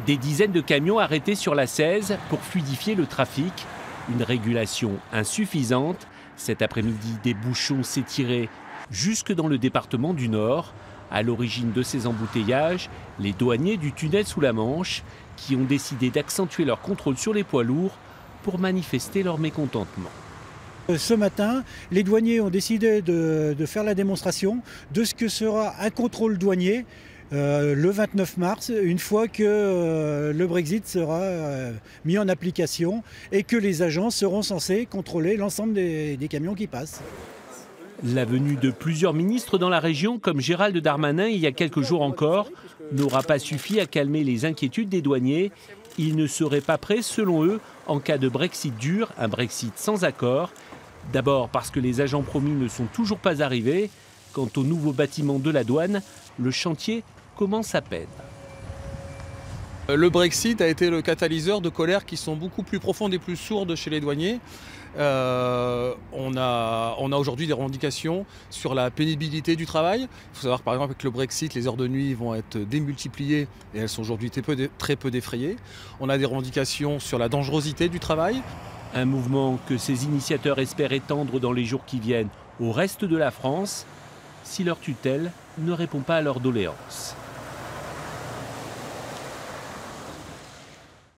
Des dizaines de camions arrêtés sur la 16 pour fluidifier le trafic. Une régulation insuffisante. Cet après-midi, des bouchons s'étiraient jusque dans le département du Nord. À l'origine de ces embouteillages, les douaniers du tunnel sous la Manche qui ont décidé d'accentuer leur contrôle sur les poids lourds pour manifester leur mécontentement. Ce matin, les douaniers ont décidé de faire la démonstration de ce que sera un contrôle douanier le 29 mars, une fois que le Brexit sera mis en application et que les agents seront censés contrôler l'ensemble des camions qui passent. La venue de plusieurs ministres dans la région, comme Gérald Darmanin il y a quelques jours encore, n'aura pas suffi à calmer les inquiétudes des douaniers. Ils ne seraient pas prêts, selon eux, en cas de Brexit dur, un Brexit sans accord. D'abord parce que les agents promis ne sont toujours pas arrivés. Quant au nouveau bâtiment de la douane, le chantier commence à peine. Le Brexit a été le catalyseur de colères qui sont beaucoup plus profondes et plus sourdes chez les douaniers. On a aujourd'hui des revendications sur la pénibilité du travail. Il faut savoir par exemple que le Brexit, les heures de nuit vont être démultipliées et elles sont aujourd'hui très peu défrayées. On a des revendications sur la dangerosité du travail. Un mouvement que ces initiateurs espèrent étendre dans les jours qui viennent au reste de la France, si leur tutelle ne répond pas à leurs doléances.